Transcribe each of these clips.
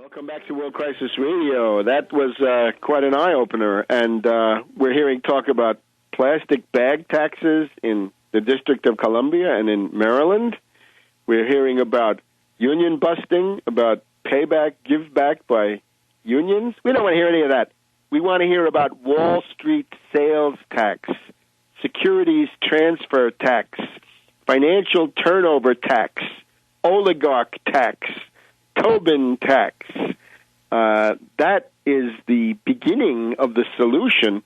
Welcome back to World Crisis Radio. That was quite an eye-opener, and we're hearing talk about plastic bag taxes in the District of Columbia and in Maryland. We're hearing about union busting, about payback, give back by unions. We don't want to hear any of that. We want to hear about Wall Street sales tax, securities transfer tax, financial turnover tax, oligarch tax, Tobin tax. That is the beginning of the solution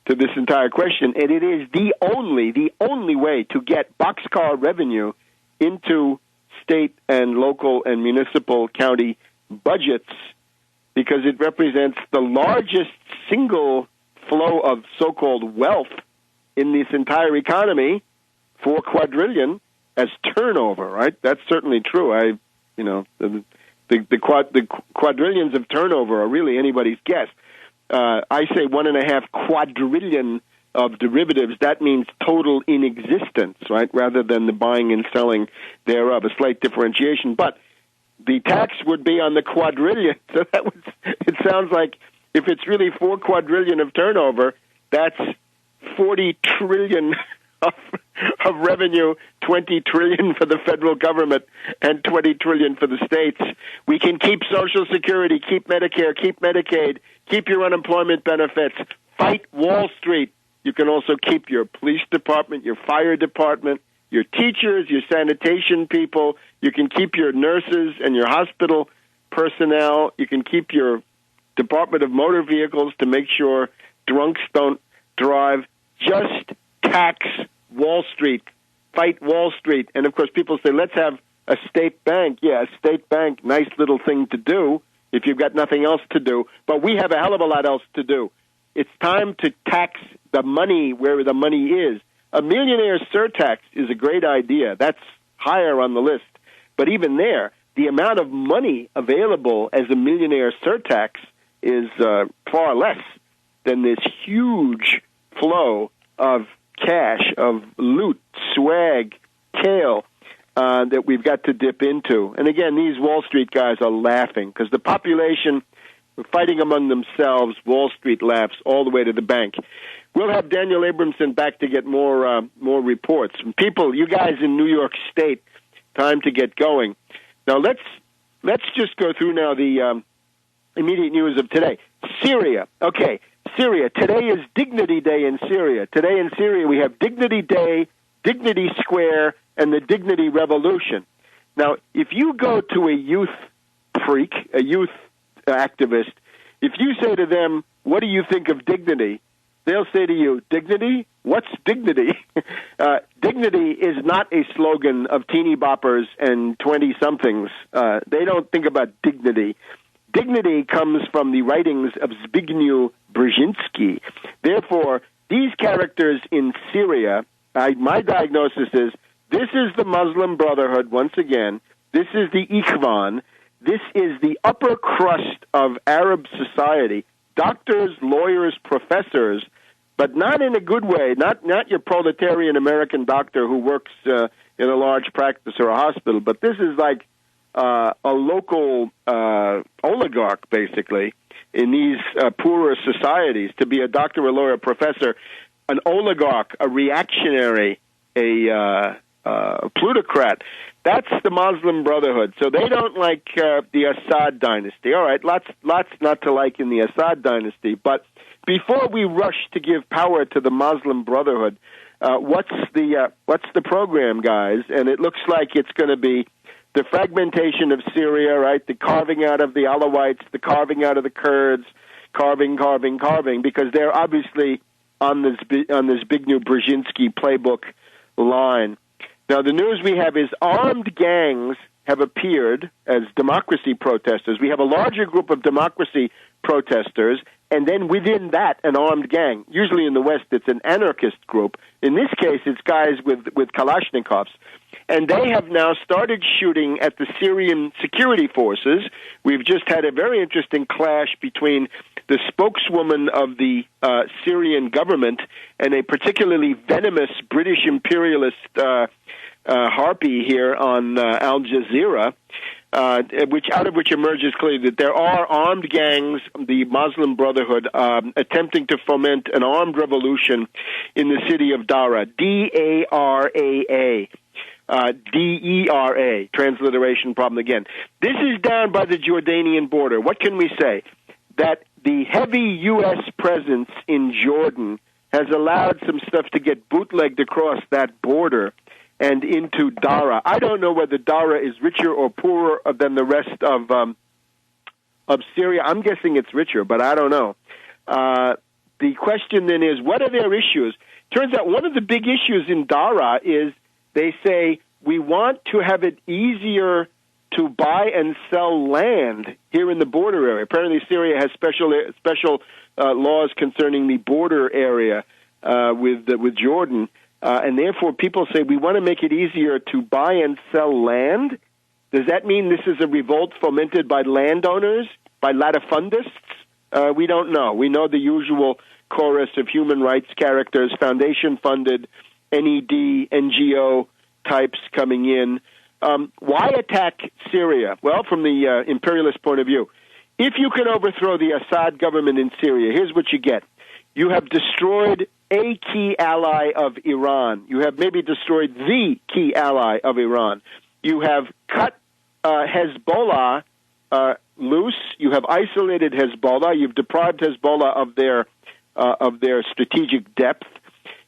to this entire question, and it is the only way to get boxcar revenue into state and local and municipal county budgets, because it represents the largest single flow of so-called wealth in this entire economy, 4 quadrillion as turnover, right? That's certainly true. The quadrillions of turnover are really anybody's guess. I say 1.5 quadrillion of derivatives. That means total in existence, right, rather than the buying and selling thereof, a slight differentiation. But the tax would be on the quadrillion. So it sounds like if it's really 4 quadrillion of turnover, that's 40 trillion of revenue, 20 trillion for the federal government and 20 trillion for the states. We can keep Social Security, keep Medicare, keep Medicaid, keep your unemployment benefits, fight Wall Street. You can also keep your police department, your fire department, your teachers, your sanitation people. You can keep your nurses and your hospital personnel. You can keep your Department of Motor Vehicles to make sure drunks don't drive. Just tax Wall Street, fight Wall Street. And, of course, people say, let's have a state bank. Yeah, a state bank, nice little thing to do if you've got nothing else to do. But we have a hell of a lot else to do. It's time to tax the money where the money is. A millionaire surtax is a great idea. That's higher on the list. But even there, the amount of money available as a millionaire surtax is far less than this huge flow of cash, of loot, swag, tail that we've got to dip into. And again, these Wall Street guys are laughing because the population are fighting among themselves. Wall Street laughs all the way to the bank. We'll have Daniel Abramson back to get more reports. And people, you guys in New York State, time to get going. Now let's just go through now the immediate news of today. Syria. Okay. Syria. Today is Dignity Day in Syria. Today in Syria we have Dignity Day, Dignity Square, and the Dignity Revolution. Now, if you go to a youth freak, a youth activist, if you say to them, what do you think of dignity? They'll say to you, dignity? What's dignity? Dignity is not a slogan of teeny boppers and 20-somethings. They don't think about dignity. Dignity comes from the writings of Zbigniew Brzezinski. Therefore, these characters in Syria, my diagnosis is this is the Muslim Brotherhood once again. This is the Ikhwan. This is the upper crust of Arab society. Doctors, lawyers, professors, but not in a good way. Not your proletarian American doctor who works in a large practice or a hospital, but this is like a local oligarch, basically, in these poorer societies. To be a doctor, a lawyer, a professor, an oligarch, a reactionary, a plutocrat, that's the Muslim Brotherhood. So they don't like the Assad dynasty. All right, lots not to like in the Assad dynasty. But before we rush to give power to the Muslim Brotherhood, what's the program, guys? And it looks like it's going to be the fragmentation of Syria, right? The carving out of the Alawites, the carving out of the Kurds, carving, because they're obviously on this Zbigniew Brzezinski playbook line. Now, the news we have is armed gangs have appeared as democracy protesters. We have a larger group of democracy protesters, and then within that, an armed gang. Usually in the West, it's an anarchist group. In this case, it's guys with Kalashnikovs. And they have now started shooting at the Syrian security forces. We've just had a very interesting clash between the spokeswoman of the Syrian government and a particularly venomous British imperialist harpy here on Al Jazeera. out of which emerges clearly that there are armed gangs, the Muslim Brotherhood, attempting to foment an armed revolution in the city of Dara, D-A-R-A-A. D-E-R-A, transliteration problem again. This is down by the Jordanian border. What can we say? That the heavy U.S. presence in Jordan has allowed some stuff to get bootlegged across that border and into Dara. I don't know whether Dara is richer or poorer than the rest of Syria. I'm guessing it's richer, but I don't know. The question then is, what are their issues? Turns out one of the big issues in Dara is they say, we want to have it easier to buy and sell land here in the border area. Apparently Syria has special laws concerning the border area with Jordan. And therefore, people say, we want to make it easier to buy and sell land. Does that mean this is a revolt fomented by landowners, by latifundists? We don't know. We know the usual chorus of human rights characters, foundation-funded, NED, NGO types coming in. Why attack Syria? Well, from the imperialist point of view, if you can overthrow the Assad government in Syria, here's what you get. You have destroyed a key ally of Iran. You have maybe destroyed the key ally of Iran. You have cut Hezbollah loose. You have isolated Hezbollah. You've deprived Hezbollah of their strategic depth.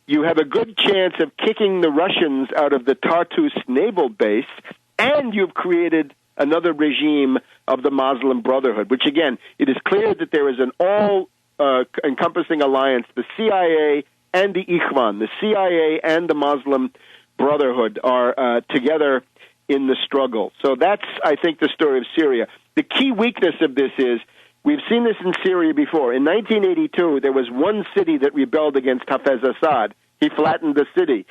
You have a good chance of kicking the Russians out of the Tartus naval base, and you've created another regime of the Muslim Brotherhood, which, again, it is clear that there is an all-encompassing alliance, the CIA and the Ikhwan. The CIA and the Muslim Brotherhood are together in the struggle. So that's, I think, the story of Syria. The key weakness of this is, we've seen this in Syria before. In 1982, there was one city that rebelled against Hafez Assad. He flattened the city.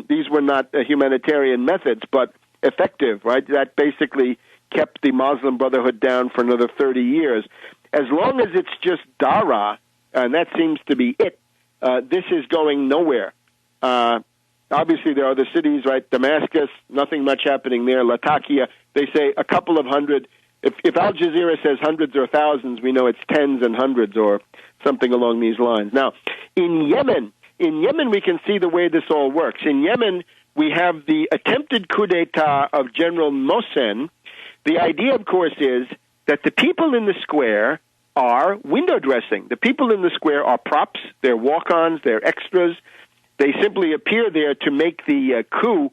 These were not humanitarian methods, but effective, right? That basically kept the Muslim Brotherhood down for another 30 years. As long as it's just Dara, and that seems to be it, this is going nowhere. Obviously, there are other cities, right? Damascus, nothing much happening there. Latakia, they say a couple of hundred. If Al Jazeera says hundreds or thousands, we know it's tens and hundreds or something along these lines. Now, in Yemen, we can see the way this all works. In Yemen, we have the attempted coup d'etat of General Mohsen. The idea, of course, is that the people in the square are window dressing. The people in the square are props, they're walk-ons, they're extras. They simply appear there to make the coup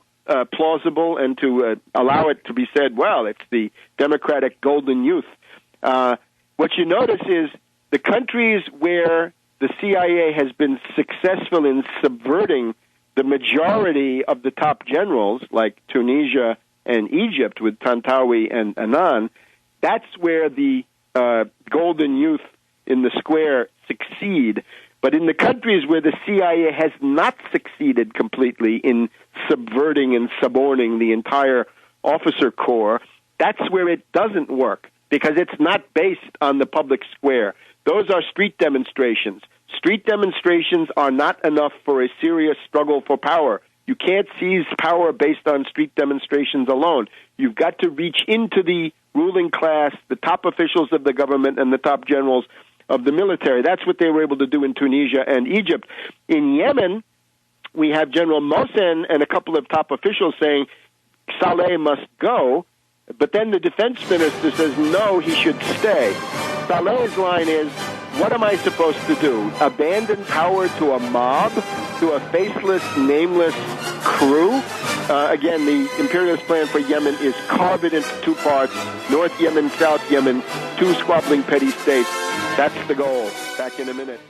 plausible and to allow it to be said, well, it's the democratic golden youth. What you notice is the countries where the CIA has been successful in subverting the majority of the top generals, like Tunisia and Egypt with Tantawi and Annan, that's where the golden youth in the square succeed. But in the countries where the CIA has not succeeded completely in subverting and suborning the entire officer corps, that's where it doesn't work, because it's not based on the public square. Those are street demonstrations. Street demonstrations are not enough for a serious struggle for power. You can't seize power based on street demonstrations alone. You've got to reach into the ruling class, the top officials of the government, and the top generals of the military. That's what they were able to do in Tunisia and Egypt. In Yemen, we have General Mohsen and a couple of top officials saying Saleh must go, but then the defense minister says no, he should stay. Saleh's line is, what am I supposed to do? Abandon power to a mob, to a faceless, nameless crew? Again, the imperialist plan for Yemen is carve it into two parts, North Yemen, South Yemen, two squabbling petty states. That's the goal. Back in a minute.